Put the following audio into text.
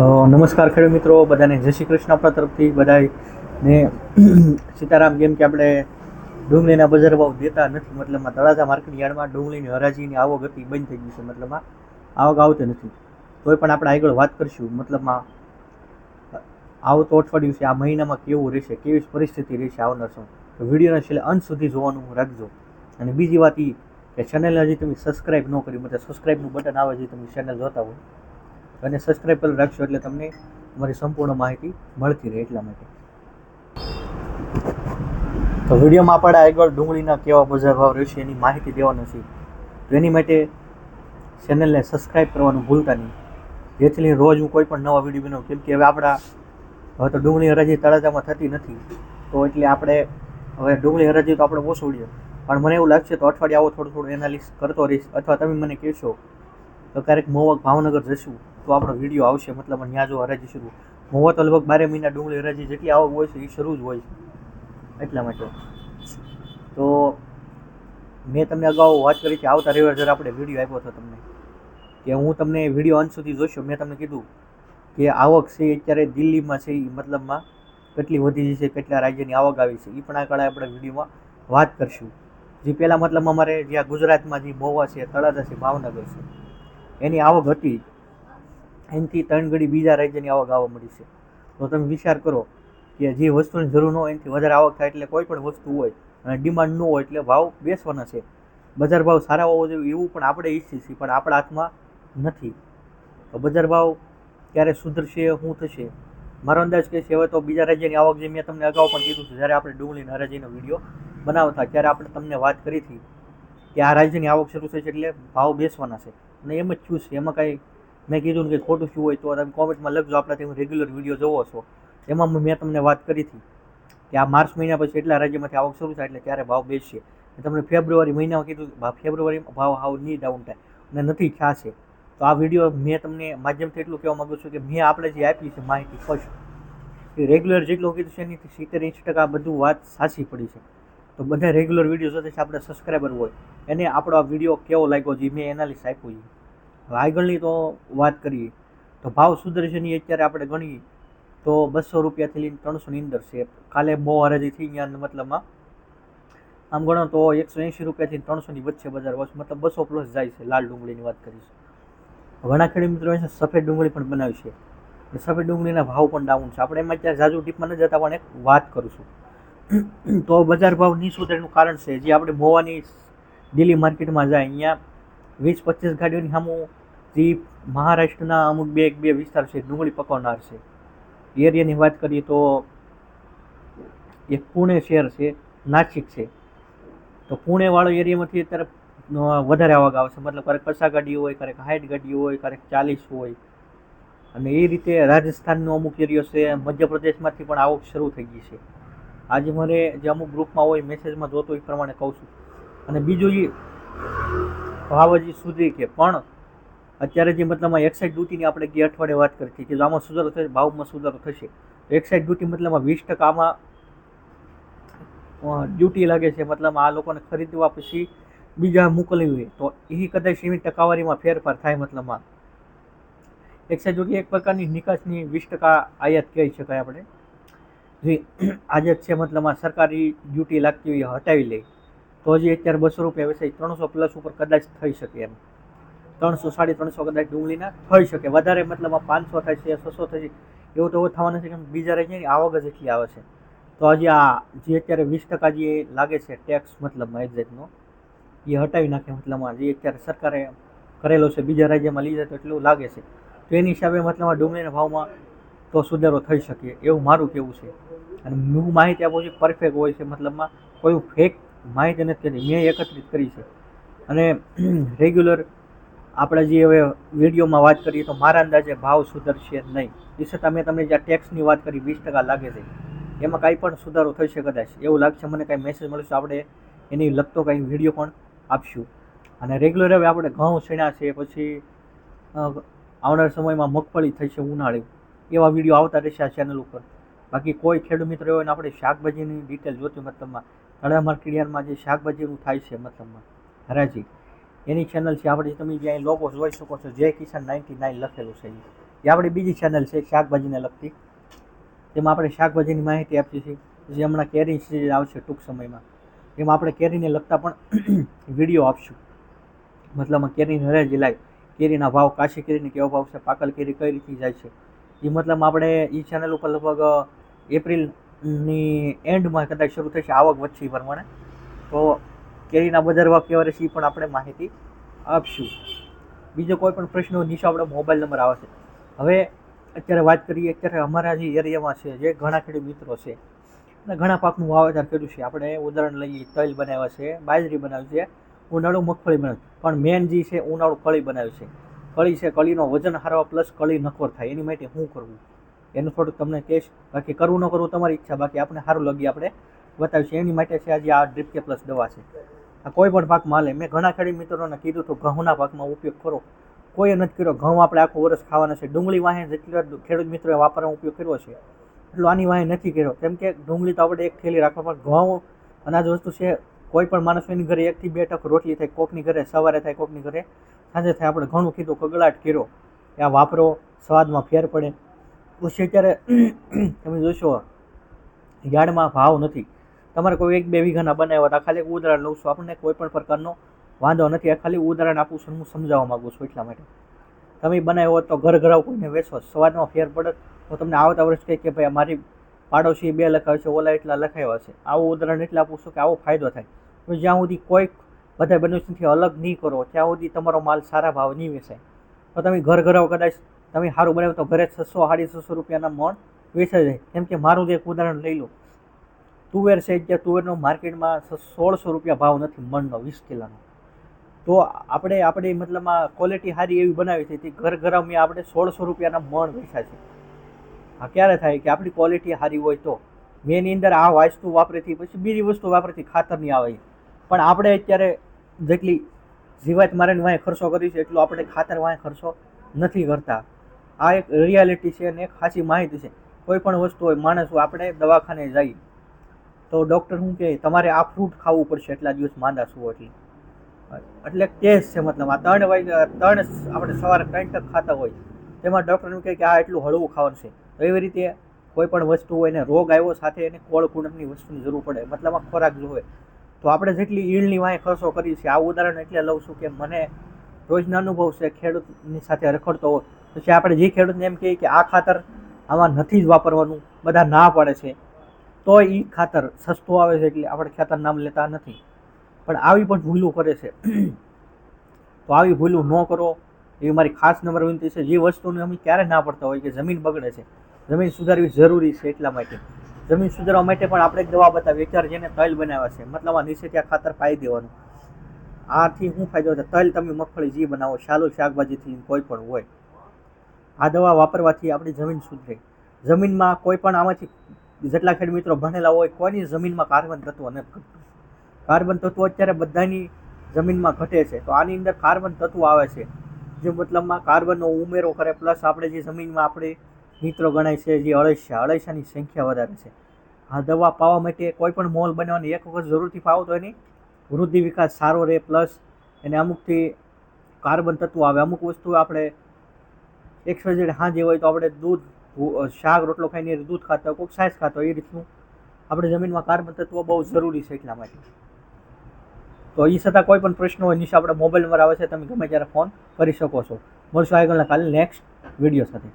નમસ્કાર ખેડૂત મિત્રો, બધાને જય શ્રી કૃષ્ણ. આપણા તરફથી બધાને સીતારામ. કેમ કે આપણે ડુંગળીના બજાર ભાવ દેતા નથી, મતલબમાં તળાજા માર્કેટ યાર્ડમાં ડુંગળીની હરાજીની આવક હતી બંધ થઈ ગઈ છે, મતલબમાં આવક આવતી નથી. તોય પણ આપણે આગળ વાત કરીશું, મતલબમાં આવતો અઠવાડિયું છે, આ મહિનામાં કેવું રહેશે, કેવી પરિસ્થિતિ રહેશે આવનાર સમય. તો વિડીયોના છેલ્લે અંત સુધી જોવાનું રાખજો. અને બીજી વાત એ કે ચેનલને હજી તમે સબસ્ક્રાઈબ ન કરી, મતલબ સબસ્ક્રાઈબનું બટન આવે છે તમે ચેનલ જોતા હોય અને સબસ્ક્રાઈબ કરી રાખશો એટલે તમને અમારી સંપૂર્ણ માહિતી મળતી રહે એટલા માટે. તો વિડીયોમાં આપણે આગળ ડુંગળીના કેવા બજાર ભાવ રહેશે એની માહિતી દેવાની છે. તો એની માટે ચેનલને સબસ્ક્રાઈબ કરવાનું ભૂલતા નહીં, જેથી રોજ હું કોઈ પણ નવા વિડીયો બનાવું. કેમ કે હવે તો ડુંગળી હરાજી તળાજામાં થતી નથી, તો એટલે આપણે હવે ડુંગળી હરાજી તો આપણે ઓછું ઉડીએ, પણ મને એવું લાગશે તો અઠવાડિયે આવો થોડું એનાલિસિસ કરતો રહીશ, અથવા તમે મને કહેશો તો ક્યારેક મહુવા ભાવનગર જશું તો આપણો વિડીયો આવશે. મતલબ ત્યાં જો હરાજી શરૂ, મહુવા તો લગભગ 12 મહિના ડુંગળી હરાજી જેટલી આવક હોય છે એ શરૂ જ હોય છે એટલા માટે. તો મેં તમને અગાઉ વાત કરી કે આવતા રવિવારે જ્યારે આપણે વિડીયો આપ્યો હતો તમને, કે હું તમને વિડીયો અંત સુધી જોશો. મેં તમને કીધું કે આવક છે અત્યારે દિલ્હીમાં છે, એ મતલબમાં કેટલી વધી છે, કેટલા રાજ્યની આવક આવી છે, એ પણ આ કાળે આપણે વિડીયોમાં વાત કરશું. જે પહેલાં મતલબમાં અમારે જ્યાં ગુજરાતમાં જે મહુવા છે, તળાજા છે, ભાવનગર છે, એની આવક હતી એનાથી 3 ગણી બીજા રાજ્યની આવક આવવા મળી છે. તો તમે વિચાર કરો કે જે વસ્તુની જરૂર ન હોય એનાથી વધારે આવક થાય એટલે કોઈ પણ વસ્તુ હોય અને ડિમાન્ડ ન હોય એટલે ભાવ બેસવાના છે. બજાર ભાવ સારા હોવો જોઈએ એવું પણ આપણે ઈચ્છીએ છીએ, પણ આપણા હાથમાં નથી. તો બજાર ભાવ ક્યારે સુધરશે, શું થશે, મારો અંદાજ કહે છે હવે તો બીજા રાજ્યની આવક, જે મેં તમને અગાઉ પણ કીધું છે, જ્યારે આપણે ડુંગળીના હરાજીનો વિડીયો બનાવતા ત્યારે આપણે તમને વાત કરી હતી કે આ રાજ્યની આવક શરૂ થશે એટલે ભાવ બેસવાના છે, અને એમ જ થયું છે. એમાં કાંઈ મેં કીધું ને કે ખોટું શું હોય તો તમે કોમેન્ટમાં લખજો. આપણા તમે રેગ્યુલર વિડીયો જોવો છો એમાં મેં તમને વાત કરી હતી કે આ માર્ચ મહિના પછી એટલા રાજ્યમાંથી આવક શરૂ થાય એટલે ત્યારે ભાવ બેસશે. તમને ફેબ્રુઆરી મહિનામાં કીધું ફેબ્રુઆરીમાં ભાવ હાવ નહીં ડાઉન થાય, અને નથી થશે. તો આ વિડીયો મેં તમને માધ્યમથી એટલું કહેવા માગું છું કે મેં આપણે જે આપી છે માહિતી ફર્સ્ટ એ રેગ્યુલર જેટલું કીધું છે એની 70-80% બધું વાત સાચી પડી છે. તો બધા રેગ્યુલર વિડીયો જોતા છે, આપણે સબસ્ક્રાઈબર હોય એને આપણો આ વિડીયો કેવો લાગ્યો છે મેં એનાલિસિસ આપ્યું છે. હવે આગળની તો વાત કરીએ તો ભાવ સુધરશે નહીં અત્યારે આપણે ગણીએ તો 200 રૂપિયાથી લઈને 300ની અંદર છે. કાલે બહુ હરાજી થઈ ગયા, મતલબમાં આમ ગણો તો 180 રૂપિયાથી 300ની વચ્ચે બજાર વર્ષ, મતલબ 200 પ્લસ જાય છે. લાલ ડુંગળીની વાત કરીશ, ઘણા ખેડૂત મિત્રો સફેદ ડુંગળી પણ બનાવી છે, સફેદ ડુંગળીના ભાવ પણ ડાઉન છે. આપણે એમાં અત્યારે ઝાઝુ ટીપમાં ન જતા, પણ એક વાત કરું છું. તો બજાર ભાવ નહીં સુધરેનું કારણ છે જે આપણે મહુવાની દિલ્હી માર્કેટમાં જાય, અહીંયા 20-25 ગાડીઓની સામું જે મહારાષ્ટ્રના અમુક બે વિસ્તાર છે ડુંગળી પકવનાર છે, એરિયાની વાત કરીએ તો એક પુણે શહેર છે, નાસિક છે. તો પુણેવાળો એરિયામાંથી અત્યારે વધારે આવક આવે છે, મતલબ ક્યારેક 50 ગાડી હોય, ક્યારેક 60 ગાડી હોય, ક્યારેક 40 હોય. અને એ રીતે રાજસ્થાનનો અમુક એરિયો છે, મધ્યપ્રદેશમાંથી પણ આવક શરૂ થઈ ગઈ છે. આજે મારે જે અમુક ગ્રુપમાં હોય મેસેજમાં જોતો એ પ્રમાણે કહું છું. અને બીજું એ ભાવ હજી સુધરી કે પણ અત્યારે જે મતલબમાં એક્સાઇઝ ડ્યુટીની આપણે ગયા અઠવાડિયે વાત કરી હતી કે જો આમાં સુધારો થશે, ભાવમાં સુધારો થશે. તો એક્સાઇઝ ડ્યુટી મતલબમાં 20% આમાં ડ્યુટી લાગે છે, મતલબ આ લોકોને ખરીદવા પછી બીજા મોકલવી હોય તો એ કદાચ એવી ટકાવારીમાં ફેરફાર થાય. મતલબમાં એક્સાઇઝ ડ્યુટી એક પ્રકારની નિકાસની 20% આયાત કહી શકાય આપણે, જે આજે છે મતલબમાં સરકારી ડ્યુટી લાગતી હોય હટાવી લે તો હજી અત્યારે 200 રૂપિયા વેચાય, 300 પ્લસ ઉપર કદાચ થઈ શકે એમ, 300-350 કદાચ ડુંગળીના થઈ શકે. વધારે મતલબ 500 થશે, 600 થશે એવું તો થવાનું છે, કેમ બીજા રાજ્યની આવક જ એટલી આવે છે. તો હજી આ જે અત્યારે 20% જે લાગે છે ટેક્સ, મતલબમાં એક્ઝેક્ટનો એ હટાવી નાખે, મતલબમાં જે અત્યારે સરકારે કરેલો છે બીજા રાજ્યમાં લીધા તો એટલું લાગે છે. તો એની હિસાબે મતલબમાં ડુંગળીના ભાવમાં તો સુધારો થઈ શકે એવું મારું કહેવું છે. અને હું માહિતી આપું છું પરફેક્ટ હોય છે, મતલબમાં કોઈ ફેક માહિતી નથી કરી, મેં એકત્રિત કરી છે. અને રેગ્યુલર આપણે જે હવે વિડીયોમાં વાત કરીએ તો મારા અંદાજે ભાવ સુધરશે નહીં. એ છતાં મેં તમને જ્યાં ટેક્સની વાત કરી 20% લાગે છે, એમાં કાંઈ પણ સુધારો થઈ શકે કદાચ એવું લાગશે મને. કાંઈ મેસેજ મળશે આપણે એની લગતો કાંઈ વિડીયો પણ આપશું. અને રેગ્યુલર હવે આપણે ઘઉં સીણા છે, પછી આવનાર સમયમાં મગફળી થશે ઉનાળે, એવા વિડીયો આવતા રહેશે આ ચેનલ ઉપર. બાકી કોઈ ખેડૂત મિત્ર હોય ને આપણે શાકભાજીની ડિટેલ જોતી, મતલબમાં તળા માર્કેટયાર્ડમાં જે શાકભાજીનું થાય છે મતલબમાં હરાજી, એની ચેનલ છે આપણી. તમે જ્યાં લોગો જોઈ શકો છો, જય કિસાન 99 લખેલું છે. એ આપણી બીજી ચેનલ છે શાકભાજીને લગતી, તેમાં આપણે શાકભાજીની માહિતી આપીએ છીએ. જે હમણાં કેરી સિઝન આવશે ટૂંક સમયમાં, એમાં આપણે કેરીને લગતા પણ વિડીયો આપશું. મતલબમાં કેરીની હરાજી લાઈવ, કેરીના ભાવ, કાશી કેરીની કેવો ભાવ છે, પાકલ કેરી કઈ રીતે જાય છે, એ મતલબ આપણે એ ચેનલ ઉપર લગભગ એપ્રિલની એન્ડમાં કદાચ શરૂ થશે આવક વધશે એ પ્રમાણે. તો કેરીના બજાર ભાવ કેવા રહેશે એ પણ આપણે માહિતી આપશું. બીજો કોઈ પણ પ્રશ્ન હોય નીચે આપણો મોબાઈલ નંબર આવે છે. હવે અત્યારે વાત કરીએ, અત્યારે અમારા જે એરિયામાં છે, જે ઘણા ખેડૂત મિત્રો છે અને ઘણા પાકનું વાવેતર કર્યું છે. આપણે ઉદાહરણ લઈએ, તલ બનાવ્યા છે, બાજરી બનાવી છે, ઉનાળુ મગફળી બનાવી, પણ મેન જે છે ઉનાળુ કળી બનાવી છે. કળી છે, કળીનો વજન હારવા પ્લસ કળી નખોર થાય, એની માટે શું કરવું એનું થોડુંક તમને કહીશ. બાકી કરવું ન કરવું તમારી ઈચ્છા, બાકી આપણે સારું લગી આપણે બતાવીશું. એની માટે છે આજે આ ડ્રીપ કે પ્લસ દવા છે. આ કોઈ પણ પાકમાં હાલે. મેં ઘણા ખેડૂત મિત્રોને કીધું તો ઘઉંના પાકમાં ઉપયોગ કરો, કોઈએ નથી કર્યો. ઘઉં આપણે આખું વર્ષ ખાવાના છે. ડુંગળી વાહે જેટલા ખેડૂત મિત્રોએ વાપરવાનો ઉપયોગ કર્યો છે એટલો આની વાહે નથી કર્યો, કેમ કે ડુંગળી તો આપણે એક થેલી રાખવા, પણ ઘઉં અનાજ વસ્તુ છે. કોઈ પણ માણસોની ઘરે 1 થી 2 ટક રોટલી થાય, કોકની ઘરે સવારે થાય, કોકની ઘરે સાંજે થાય. આપણે ઘણું કીધું, કગળાટ કર્યો, આ વાપરો, સ્વાદમાં ફેર પડે. પછી અત્યારે તમે જોશો યાર્ડમાં ભાવ નથી. તમારે કોઈ 1-2 વીઘાના બનાવ્યા હતા, ખાલી ઉદાહરણ લઉં છું, આપણને કોઈ પણ પ્રકારનો વાંધો નથી. આ ખાલી ઉદાહરણ આપું છું, હું સમજાવવા માગું છું એટલા માટે. તમે બનાવ્યો હોત તો ઘર ઘરાવ કોઈને વેચો, સ્વાદમાં ફેર પડે. તો તમને આવતા વર્ષ કહે કે ભાઈ મારી પાડોશી 2 લખાવે છે, ઓલા એટલા લખાવ્યા છે. આવું ઉદાહરણ એટલે આપું છું કે આવો ફાયદો થાય. તો જ્યાં સુધી કોઈ બધા બનોશથી અલગ નહીં કરો ત્યાં સુધી તમારો માલ સારા ભાવ નહીં વેચાય. તો તમે ઘર ઘરાવ કદાચ તમે સારું બનાવ્યું તો ઘરે 600-650 રૂપિયાના મણ વેચાઈ જાય. કેમ કે મારું જ એક ઉદાહરણ લઈ લો, તુવેર છે, ત્યાં તુવેરનો માર્કેટમાં 1600 રૂપિયા ભાવ નથી મણનો 20 કિલોનો. તો આપણે મતલબમાં ક્વોલિટી સારી એવી બનાવી છે, તે ઘર ઘરાવ મેં આપણે 1600 રૂપિયાના મણ વેચા છે. આ ક્યારે થાય કે આપણી ક્વોલિટી સારી હોય તો. મેં એની અંદર આ વસ્તુ વાપરીથી, પછી બીજી વસ્તુ વાપરીથી ખાતરની આવે. પણ આપણે અત્યારે જેટલી જીવાત મારીને વાંહે ખર્ચો કરી છે એટલો આપણે ખાતર વાંહે ખર્ચો નથી કરતા. આ એક રિયાલિટી છે અને એક સાચી માહિતી છે. કોઈ પણ વસ્તુ હોય, માણસ હોય, આપણે દવાખાને જઈએ તો ડૉક્ટર શું કહે, તમારે આ ફ્રૂટ ખાવું પડશે એટલા દિવસ માંદા છો એટલે ટેસ્ટ છે. મતલબ આ 3 આપણે સવારે 3 ટક ખાતા હોય, તેમાં ડૉક્ટર એમ કહે કે આ એટલું હળવું ખાવાનું છે. તો એવી રીતે કોઈ પણ વસ્તુ હોય ને રોગ આવ્યો સાથે એને કોળ કુણકની વસ્તુની જરૂર પડે, મતલબ આ ખોરાક જોવે. તો આપણે જેટલી ઈળની વાંહે ખર્ચો કરીએ છીએ, આ ઉદાહરણ એટલે લઉં છું કે મને રોજના અનુભવ છે. ખેડૂતની સાથે રખડતો હોય પછી આપણે જે ખેડૂતને એમ કહીએ કે આ ખાતર આમાં નથી જ વાપરવાનું, બધા ના પાડે છે, તો એ ખાતર સસ્તું આવે છે એટલે આપણે ખાતર નામ લેતા નથી. પણ આવી પણ ભૂલું કરે છે. તો આવી ભૂલું ન કરો એવી મારી ખાસ નમ્ર વિનંતી છે. જે વસ્તુને અમે ક્યારે ના પડતા હોય કે જમીન બગડે છે, જમીન સુધારવી જરૂરી છે, એટલા માટે જમીન સુધારવા માટે પણ આપણે એક દવા બતાવી. અત્યારે જેને તલ બનાવ્યા છે, મતલબ આ નીચે ત્યાં ખાતર પાઈ દેવાનું. આથી શું ફાયદો છે? તલ તમે મગફળી જે બનાવો, શાલો શાકભાજીથી કોઈ પણ હોય, આ દવા વાપરવાથી આપણી જમીન સુધરે. જમીનમાં કોઈ પણ આમાંથી જેટલા ખેડૂત મિત્રો ભણેલા હોય, કોઈની જમીનમાં કાર્બન તત્વ નથી ઘટતું. કાર્બન તત્વ અત્યારે બધાની જમીનમાં ઘટે છે. તો આની અંદર કાર્બન તત્વ આવે છે, જે મતલબમાં કાર્બનનો ઉમેરો કરે. પ્લસ આપણે જે જમીનમાં આપણે મિત્રો ગણાય છે, જે અળસિયાની સંખ્યા વધારે છે. આ દવા પાવા માટે કોઈ પણ મોલ બનાવવાની 1 વખત જરૂરથી પાવો તો એની વૃદ્ધિ વિકાસ સારો રહે. પ્લસ એને અમુકથી કાર્બન તત્વો આવે. અમુક વસ્તુ આપણે XYZ સાંજે હોય તો આપણે દૂધ, શાક, રોટલો ખાઈને દૂધ ખાતા હોય, કોઈક છાશ ખાતા હોય, એ રીતનું આપણે જમીનમાં કાર્બન તત્વો બહુ જરૂરી છે એટલા માટે. તો એ છતાં કોઈ પણ પ્રશ્ન હોય નીચે આપણે મોબાઈલ નંબર આવે છે, તમે ગમે ત્યારે ફોન કરી શકો છો. મળશું આગળના કાલે નેક્સ્ટ વિડીયો સાથે.